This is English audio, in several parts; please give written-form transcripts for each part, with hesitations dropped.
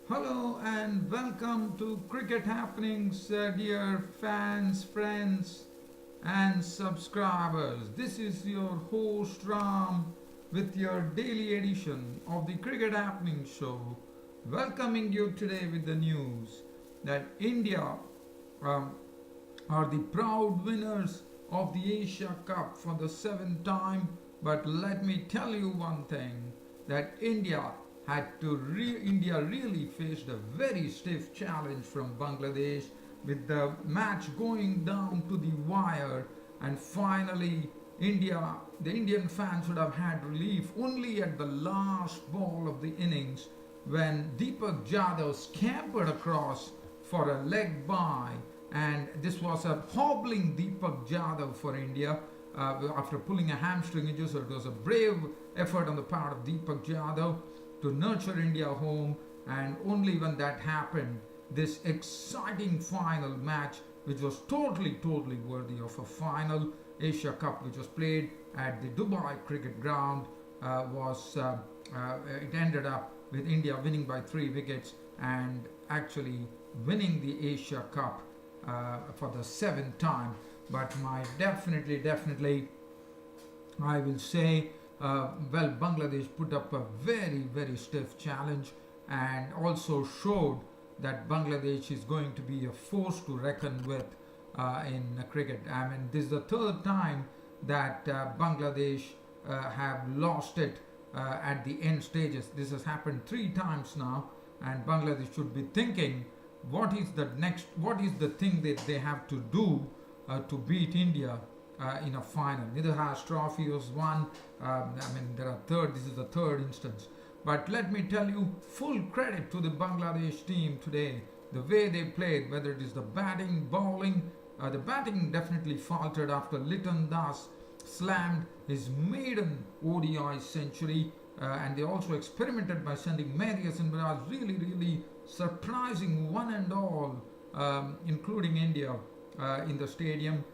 Hello and welcome to Cricket Happenings, dear fans, friends, and subscribers. This is your host Ram with your daily edition of the Cricket Happenings show, welcoming you today with the news that India um, are the proud winners of the Asia Cup for the seventh time. But let me tell you one thing that India really faced a very stiff challenge from Bangladesh with the match going down to the wire, and finally the Indian fans would have had relief only at the last ball of the innings when Deepak Jadhav scampered across for a leg bye, and this was a hobbling Deepak Jadhav for India after pulling a hamstring injury. So it was a brave effort on the part of Deepak Jadhav to nurture India home, and only when that happened, this exciting final match, which was totally worthy of a final Asia Cup, which was played at the Dubai cricket ground, it ended up with India winning by 3 wickets and actually winning the Asia Cup for the seventh time. But definitely, I will say, Bangladesh put up a very stiff challenge and also showed that Bangladesh is going to be a force to reckon with in cricket. I mean, this is the third time that Bangladesh have lost it at the end stages. This has happened 3 times now, and Bangladesh should be thinking, what is the thing that they have to do to beat India in a final. Nidahas Trophy was won. This is the third instance. But let me tell you, full credit to the Bangladesh team today. The way they played, whether it is the batting, bowling, the batting definitely faltered after Liton slammed his maiden ODI century, and they also experimented by sending Marius really surprising one and all, including India, in the stadium.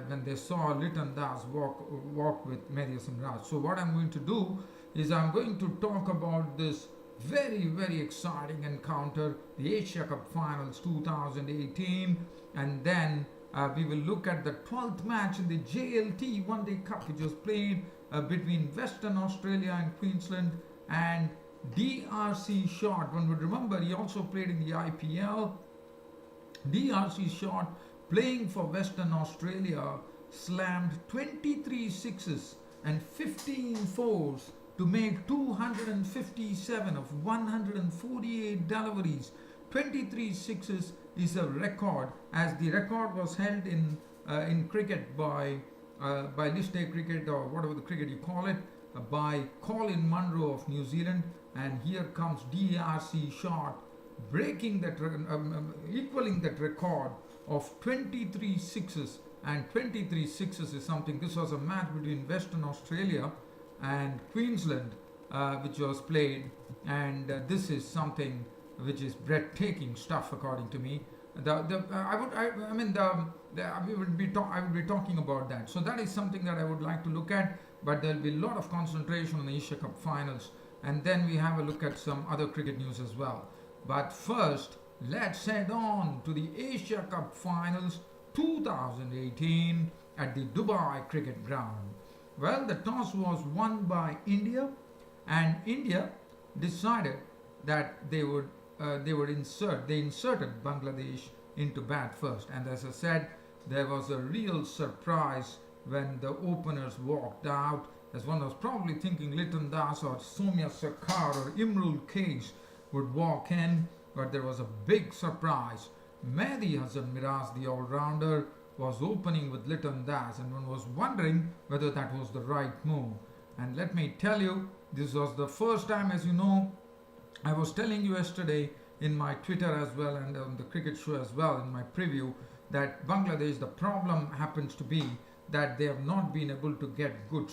When they saw Liton Das walk with Marius Raj. So what I'm going to do is I'm going to talk about this very exciting encounter, the Asia Cup Finals 2018, and then we will look at the 12th match in the JLT One Day Cup, which was played between Western Australia and Queensland, and DRC Short. One would remember he also played in the IPL. DRC Short, playing for Western Australia, slammed 23 sixes and 15 fours to make 257 of 148 deliveries. 23 sixes is a record, as the record was held in cricket by List A cricket, or whatever the cricket you call it, by Colin Munro of New Zealand. And here comes DRC Short breaking that, equaling that record of 23 sixes, and 23 sixes is something. This was a match between Western Australia and Queensland, which was played, and this is something which is breathtaking stuff, according to me. I would be talking about that. So that is something that I would like to look at. But there will be a lot of concentration on the Asia Cup Finals, and then we have a look at some other cricket news as well. But first, let's head on to the Asia Cup Finals 2018 at the Dubai cricket ground. Well, the toss was won by India, and India decided that they inserted Bangladesh into bat first. And as I said, there was a real surprise when the openers walked out, as one was probably thinking Liton Das or Soumya Sarkar or Imrul Kais would walk in, but there was a big surprise. Mehdi Hasan Miraz, the all-rounder, was opening with Liton Das, and one was wondering whether that was the right move. And let me tell you, this was the first time, as you know, I was telling you yesterday in my Twitter as well, and on the cricket show as well, in my preview, that Bangladesh, the problem happens to be that they have not been able to get good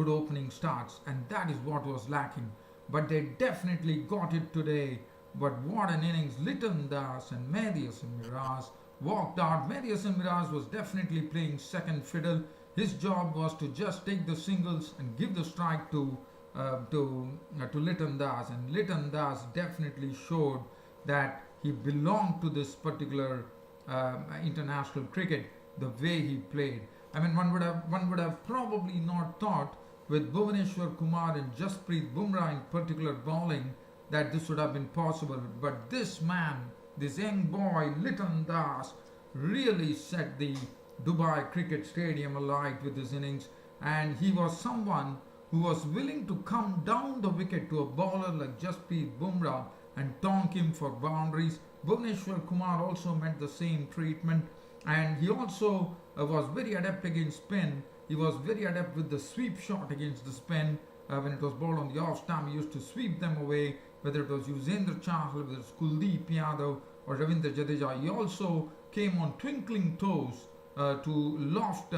opening starts, and that is what was lacking. But they definitely got it today. But what an innings! Liton Das and Mehdi Hasan Miraz walked out. Mehdi Hasan Miraz was definitely playing second fiddle. His job was to just take the singles and give the strike to to Liton Das, and Liton Das definitely showed that he belonged to this particular international cricket. The way he played, I mean, one would have probably not thought with Bhuvaneshwar Kumar and Jasprit Bumrah in particular bowling that this would have been possible. But this man, this young boy Liton Das, really set the Dubai Cricket Stadium alight with his innings, and he was someone who was willing to come down the wicket to a bowler like Jasprit Bumrah and tonk him for boundaries. Bhuvaneshwar Kumar also met the same treatment, and he also was very adept against spin. He was very adept with the sweep shot against the spin. When it was bowled on the off stump, he used to sweep them away, whether it was Yuzvendra Chahal, whether it was Kuldeep Yadav or Ravindra Jadeja. He also came on twinkling toes to loft,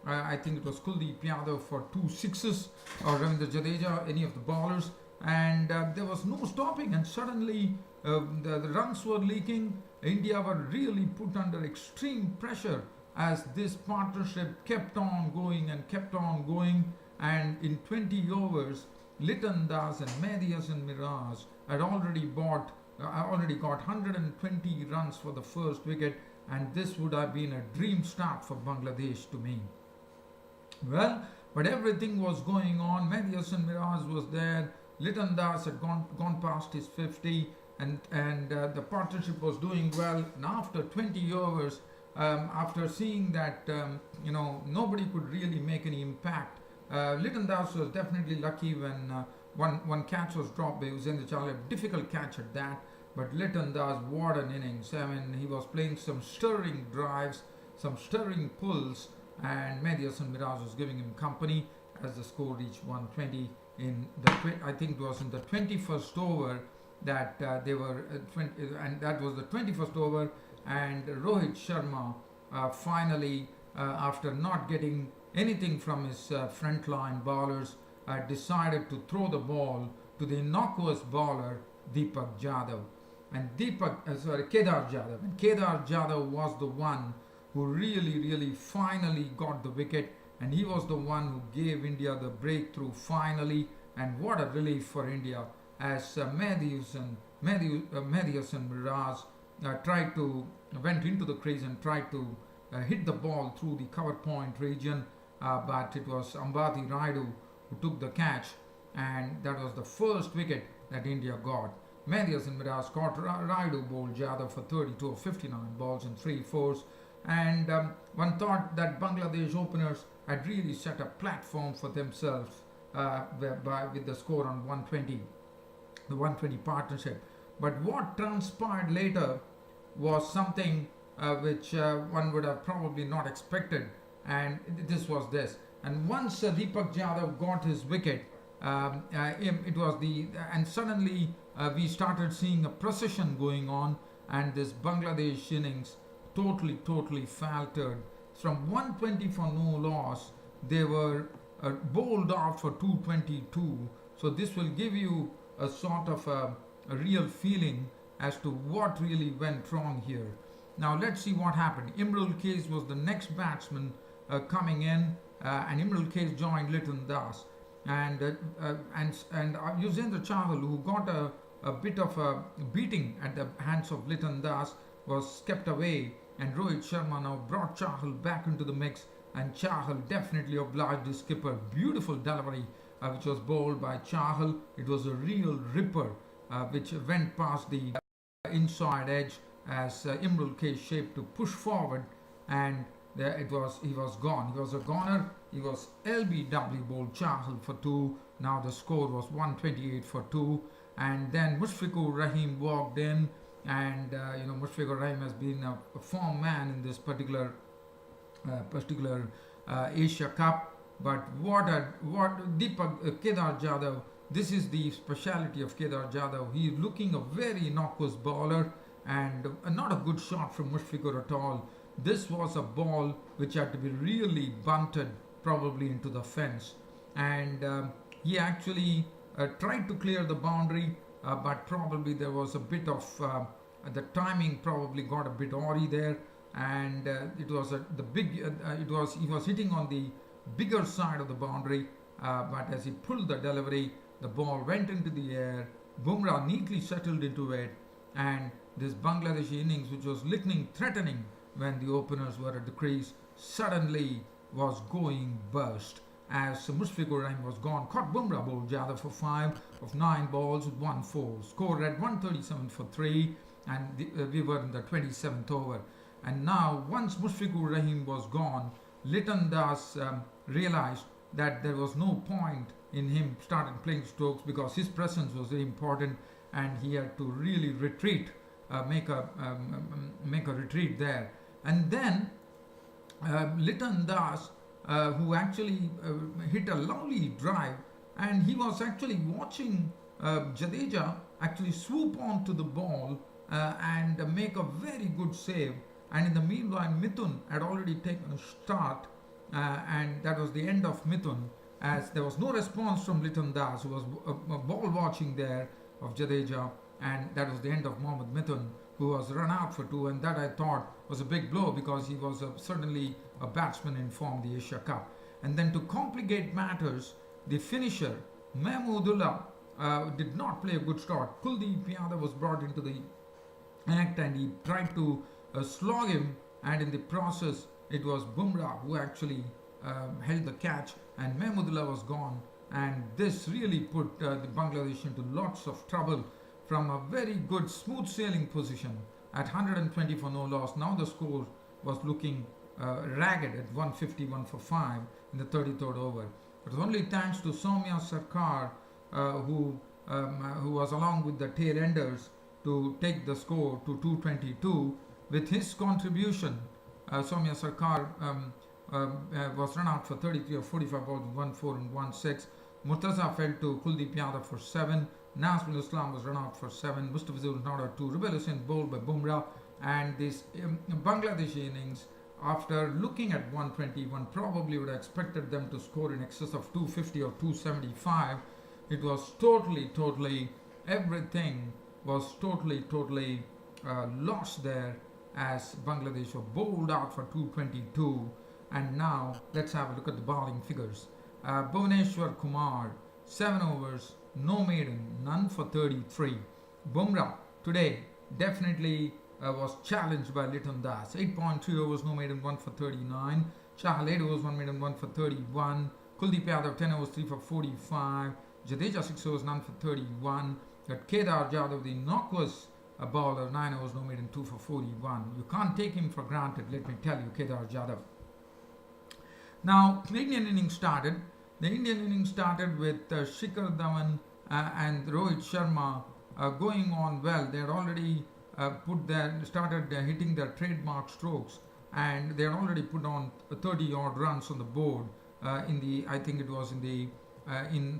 I think it was Kuldeep Yadav for 2 sixes, or Ravindra Jadeja, any of the bowlers, and there was no stopping, and suddenly the runs were leaking. India were really put under extreme pressure as this partnership kept on going and kept on going, and in 20 overs, Liton Das and Mehdi Hasan Miraj had already got 120 runs for the first wicket, and this would have been a dream start for Bangladesh to me. Well, but everything was going on. Mehdi Hasan Miraj was there. Liton Das had gone past his 50, and the partnership was doing well. And after 20 overs, after seeing that nobody could really make any impact, Liton Das was definitely lucky when one catch was dropped by Yuzvendra Chahal, a difficult catch at that. But Liton Das, what an innings! I mean, he was playing some stirring drives, some stirring pulls, and Mehdi Hasan Miraj was giving him company as the score reached 120 in the I think it was in the 21st over that they were 20, and that was the 21st over, and Rohit Sharma finally, after not getting anything from his frontline bowlers, decided to throw the ball to the innocuous bowler Deepak Jadhav, and Kedar Jadhav, and Kedar Jadhav was the one who really finally got the wicket, and he was the one who gave India the breakthrough finally. And what a relief for India as Mehdi Hasan Miraj went into the crease and tried to hit the ball through the cover point region, but it was Ambati Raidu who took the catch, and that was the first wicket that India got. Mehdi Hasan Miraj caught Raidu bowled Jadhav for 32 of 59 balls and 3 fours, and one thought that Bangladesh openers had really set a platform for themselves with the score on 120, the 120 partnership. But what transpired later was something which one would have probably not expected, and this was this. And once Deepak Jadhav got his wicket, and suddenly we started seeing a procession going on, and this Bangladesh innings totally faltered. From 120 for no loss, they were bowled out for 222. So this will give you a sort of a real feeling as to what really went wrong here. Now let's see what happened. Imrul Kais was the next batsman coming in, and Imrul Kais joined Liton Das, and Yuzvendra Chahal, who got a bit of a beating at the hands of Liton Das, was kept away, and Rohit Sharma now brought Chahal back into the mix, and Chahal definitely obliged his skipper. Beautiful delivery which was bowled by Chahal. It was a real ripper which went past the inside edge as Imrul Kais shaped to push forward, and he was gone. He was a goner. He was LBW bowled Chahal for 2. Now the score was 128 for 2, and then Mushfiqur Rahim walked in, and Mushfiqur Rahim has been a form man in this particular Asia Cup. But what Deepak Kedar Jadhav, this is the speciality of Kedar Jadhav. He is looking a very innocuous bowler, and not a good shot from Mushfiqur at all. This was a ball which had to be really bunted probably into the fence, and he actually tried to clear the boundary, but probably there was a bit of the timing probably got a bit awry there, and he was hitting on the bigger side of the boundary, but as he pulled the delivery, the ball went into the air. Bumrah neatly settled into it, and this Bangladeshi innings, which was looking threatening when the openers were at the crease, suddenly was going burst as Mushfiqur Rahim was gone. Caught Bumrah bowled Jadhav for 5 of 9 balls with 1 4. Scored at 137 for 3, and we were in the 27th over. And now, once Mushfiqur Rahim was gone, Liton Das realized that there was no point in him starting playing strokes because his presence was very important, and he had to really retreat, make a retreat there. And then Liton Das, who actually hit a lovely drive, and he was actually watching Jadeja actually swoop onto the ball and make a very good save. And in the meanwhile, Mithun had already taken a start, and that was the end of Mithun, as there was no response from Liton Das, who was ball watching there of Jadeja, and that was the end of Mohammad Mithun, who was run out for 2, and that I thought was a big blow because he was certainly a batsman in form, the Asia Cup. And then to complicate matters, the finisher, Mahmoodullah, did not play a good start. Kuldeep Yadav was brought into the act, and he tried to slog him, and in the process it was Bumrah who actually held the catch, and Mahmoodullah was gone, and this really put the Bangladesh into lots of trouble from a very good smooth sailing position at 120 for no loss. Now the score was looking ragged at 151 for 5 in the 33rd over. It was only thanks to Soumya Sarkar who was along with the tail enders to take the score to 222. With his contribution, Soumya Sarkar was run out for 33 or 45 balls, 1 4 and 1 6. Murtaza fell to Kuldeep Yadav for 7. Nazmul Islam was run out for 7. Mustafizur was not out 2. Rubail Hussain bowled by Bumrah. And this Bangladeshi innings, after looking at 121, probably would have expected them to score in excess of 250 or 275. It was totally, everything was totally lost there as Bangladesh were bowled out for 222. And now let's have a look at the bowling figures. Bhuvaneshwar Kumar, 7 overs, no maiden, none for 33. Bumrah today definitely was challenged by Liton Das. 8.3 overs, no maiden, 1 for 39. Chahal 8 overs, 1 maiden, 1 for 31. Kuldeep Yadav 10 overs, 3 for 45. Jadeja 6 overs, none for 31. But Kedar Jadhav, the knockers bowler, 9 overs, no maiden, 2 for 41. You can't take him for granted, let me tell you, Kedar Jadhav. Now, the Indian innings started. The Indian innings started with Shikhar Dhawan and Rohit Sharma going on well. They had already started hitting their trademark strokes, and they had already put on 30 odd runs on the board I think it was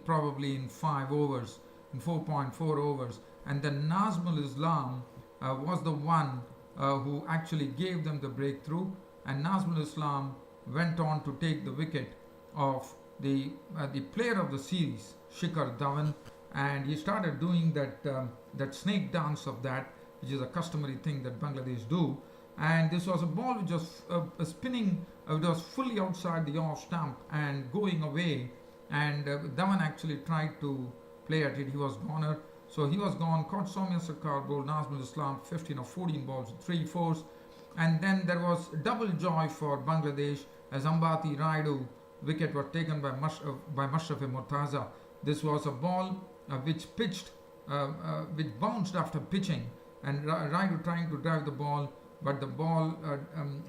probably in 5 overs, in 4.4 overs. And then Nazmul Islam was the one who actually gave them the breakthrough, and Nazmul Islam went on to take the wicket of the player of the series, Shikhar Dhawan, and he started doing that snake dance of that, which is a customary thing that Bangladesh do. And this was a ball which was spinning, it was fully outside the off stump and going away, and Dhawan actually tried to play at it. He was goner, so he was gone. Caught Soumya Sarkar, bowled Nazmul Islam 15 or 14 balls with 3 4s. And then there was double joy for Bangladesh as Ambati Raidu wicket was taken by Mashrafe Murtaza. This was a ball which bounced after pitching, and Raidu trying to drive the ball, but the ball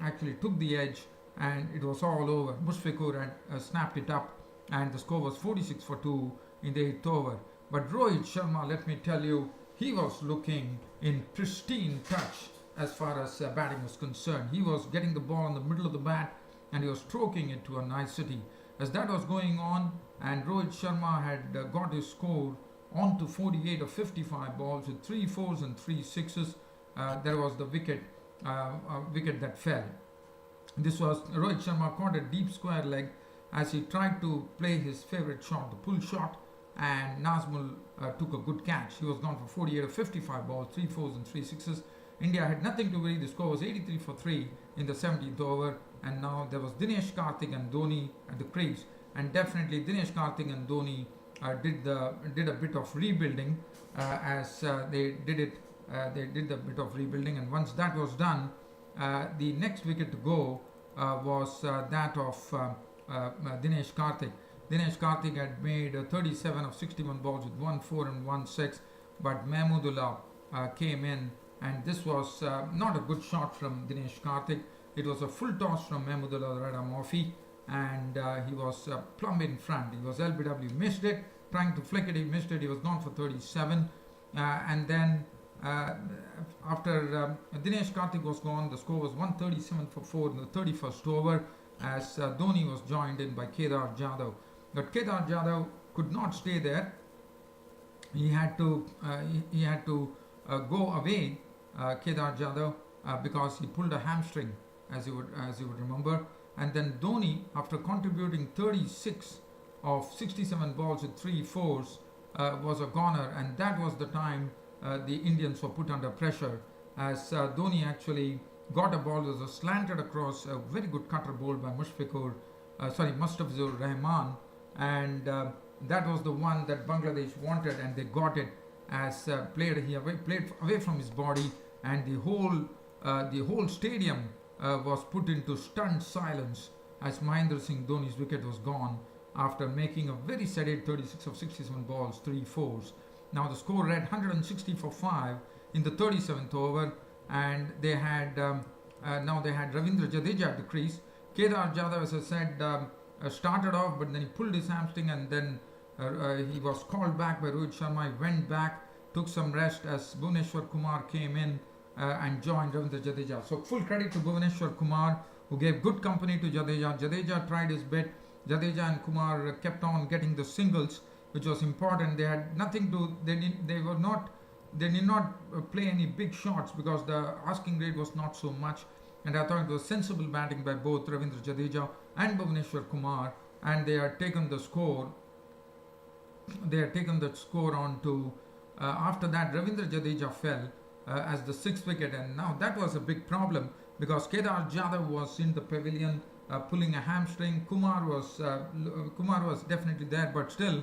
actually took the edge, and it was all over. Mushfiqur had snapped it up, and the score was 46 for 2 in the 8th over. But Rohit Sharma, let me tell you, he was looking in pristine touch as far as batting was concerned. He was getting the ball in the middle of the bat, and he was stroking it to a nicety. As that was going on, and Rohit Sharma had got his score on to 48 or 55 balls with 3 4s and 3 6s, there was the wicket that fell. This was Rohit Sharma caught a deep square leg as he tried to play his favorite shot, the pull shot, and Nazmul took a good catch. He was gone for 48 or 55 balls, 3 4s and 3 6s. India had nothing to worry. The score was 83 for 3 in the 17th over, and now there was Dinesh Karthik and Dhoni at the crease. and definitely Dinesh Karthik and Dhoni did a bit of rebuilding as they did it. They did a bit of rebuilding, and once that was done, the next wicket to go was that of Dinesh Karthik. Dinesh Karthik had made 37 of 61 balls with 1 4 and 1 6, but Mahmudullah came in, and this was not a good shot from Dinesh Karthik. It was a full toss from Mahmudullah Rada Murphy, and he was plumb in front. He was LBW, missed it, trying to flick it, he missed it, he was gone for 37. And then after Dinesh Karthik was gone, the score was 137 for 4 in the 31st over, as Dhoni was joined in by Kedar Jadhav. But Kedar Jadhav could not stay there. He had to go away, Kedar Jadhav, because he pulled a hamstring, as you would remember. And then Dhoni, after contributing 36 of 67 balls with 3 fours, was a goner, and that was the time the Indians were put under pressure, as Dhoni actually got a ball that was slanted across, a very good cutter bowled by Mustafizur Rahman, and that was the one that Bangladesh wanted, and they got it, as played away from his body, and the whole stadium was put into stunned silence as Mahendra Singh Dhoni's wicket was gone after making a very sedate 36 of 67 balls, 3 fours. Now the score read 160 for 5 in the 37th over, and they had Ravindra Jadeja at the crease. Kedar Jadhav, as I said, started off, but then he pulled his hamstring, and then he was called back by Rohit Sharma. He went back, took some rest as Bhuvneshwar Kumar came in and joined Ravindra Jadeja. So full credit to Bhuvneshwar Kumar, who gave good company to Jadeja. Jadeja tried his bit. Jadeja and Kumar kept on getting the singles, which was important. They had nothing to. They did not play any big shots because the asking rate was not so much. And I thought it was sensible batting by both Ravindra Jadeja and Bhuvneshwar Kumar, and they had taken the score. They had taken the score on to. After that, Ravindra Jadeja fell as the 6th wicket, and now that was a big problem because Kedar Jadhav was in the pavilion pulling a hamstring. Kumar was definitely there, but still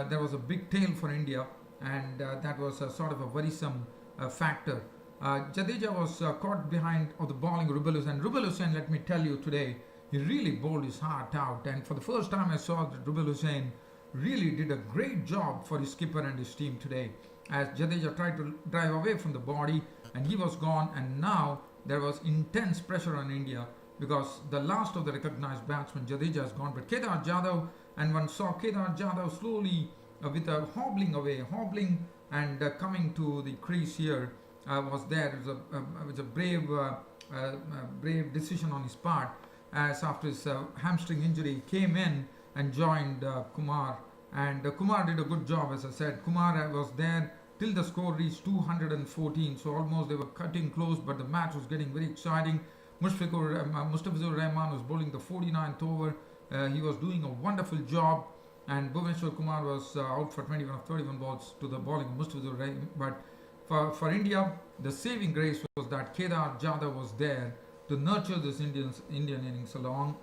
there was a big tail for India, and that was a sort of a worrisome factor. Jadeja was caught behind of the bowling Rubal Hussain. Rubal Hussain, let me tell you today, he really bowled his heart out, and for the first time I saw that Rubal Hussain really did a great job for his skipper and his team today, as Jadeja tried to drive away from the body, and he was gone, and now there was intense pressure on India because the last of the recognized batsmen, Jadeja, has gone. But Kedar Jadhav, and one saw Kedar Jadhav slowly with a hobbling and coming to the crease here, was there. It was a brave decision on his part, as after his hamstring injury came in and joined Kumar, and Kumar did a good job. As I said, Kumar was there till the score reached 214, so almost they were cutting close, but the match was getting very exciting. Mustafizur Rahman was bowling the 49th over. He was doing a wonderful job, and Bhuvneshwar Kumar was out for 21 of 31 balls to the bowling of Mustafizur Rahman. But for India, the saving grace was that Kedar Jadhav was there to nurture this Indian innings along,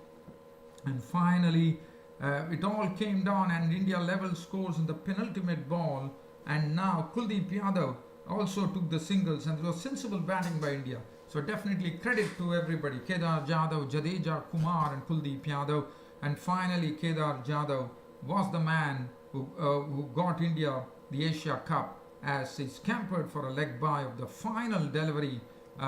and finally it all came down, and India leveled scores in the penultimate ball. And now Kuldeep Yadav also took the singles, and it was sensible batting by India. So definitely credit to everybody: Kedar Jadhav, Jadeja, Kumar, and Kuldeep Yadav. And finally, Kedar Jadhav was the man who got India the Asia Cup, as he scampered for a leg bye of the final delivery,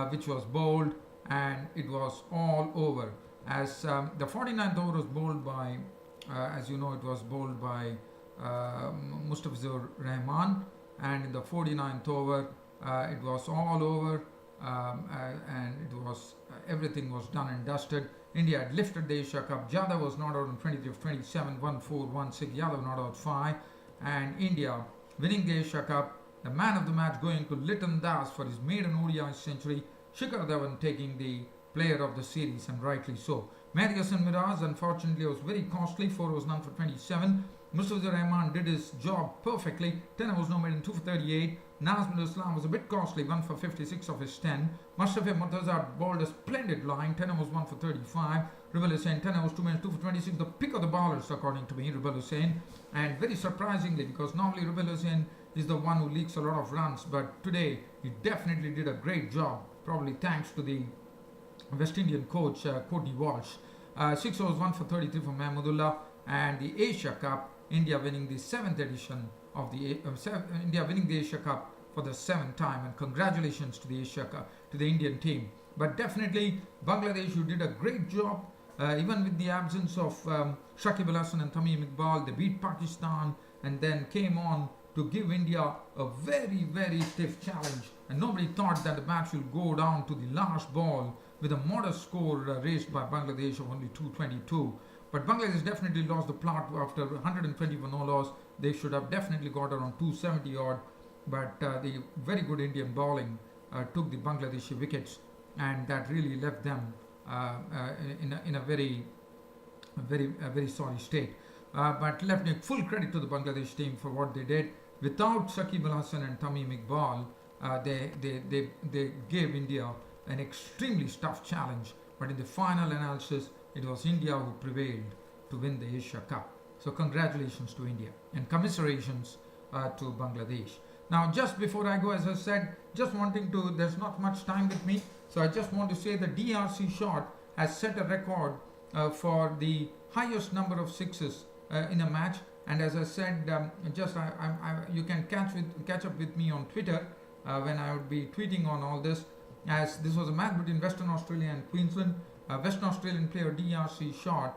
which was bowled, and it was all over. As the 49th over was bowled by, as you know, it was bowled by Mustafizur Rahman, and in the 49th over it was all over, and it was everything was done and dusted. India had lifted the Asia Cup. Jadhav was not out on 23 of 27, 1 4, 1 6. Yadav not out 5, and India winning the Asia Cup. The man of the match going to Liton Das for his maiden ODI century. Shikhar Dhawan taking the player of the series, and rightly so. Mehdi Hasan Miraz, unfortunately, was very costly. 4 was none for 27. Mustafizur Rahman did his job perfectly. 10 overs, no maiden, 2 for 38. Nazmul Islam was a bit costly, 1 for 56 of his 10. Mustafa Murtaza bowled a splendid line, 10 overs, 1 for 35. Rubal Hussain, 10 overs, 2 minutes, 2 for 26. The pick of the bowlers, according to me, Rubal Hussain. And very surprisingly, because normally Rubal Hussain is the one who leaks a lot of runs, but today he definitely did a great job, probably thanks to the West Indian coach, Cody Walsh. 6 overs, 1 for 33 for Mahmudullah. And the Asia Cup, India winning the 7th edition of the India winning the Asia Cup for the 7th time, and congratulations to the Asia Cup, to the Indian team. But definitely Bangladesh, who did a great job, even with the absence of Shakib Al Hasan and Tamim Iqbal. They beat Pakistan and then came on to give India a very, very stiff challenge, and nobody thought that the match will go down to the last ball with a modest score raised by Bangladesh of only 222. But Bangladesh definitely lost the plot after 120 for no loss. They should have definitely got around 270 odd, but the very good Indian bowling took the Bangladeshi wickets, and that really left them in a very sorry state. But left full credit to the Bangladesh team for what they did. Without Shakib Al Hasan and Tamim Iqbal, they gave India an extremely tough challenge. But in the final analysis, it was India who prevailed to win the Asia Cup. So congratulations to India and commiserations to Bangladesh. Now, just before I go, as I said, there's not much time with me, so I just want to say the DRC shot has set a record for the highest number of sixes in a match. And as I said, you can catch up with me on Twitter when I would be tweeting on all this, as this was a match between Western Australia and Queensland. Western Australian player DRC Short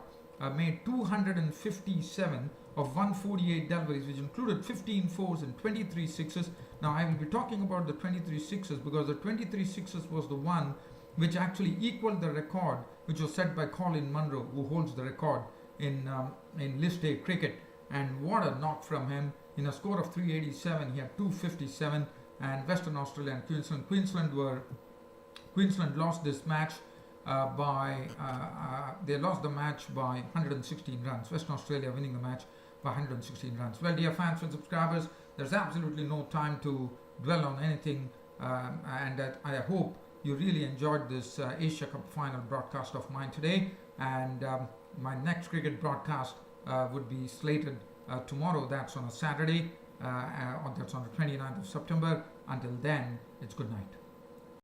made 257 of 148 deliveries, which included 15 fours and 23 sixes. Now I will be talking about the 23 sixes because the 23 sixes was the one which actually equaled the record which was set by Colin Munro, who holds the record in List A cricket. And what a knock from him! In a score of 387, he had 257. And Western Australia and Queensland lost this match they lost the match by 116 runs. Western Australia winning the match by 116 runs. Well, dear fans and subscribers, there's absolutely no time to dwell on anything, and I hope you really enjoyed this Asia Cup final broadcast of mine today. And my next cricket broadcast would be slated tomorrow. That's on a Saturday. That's on the 29th of September. Until then, it's good night.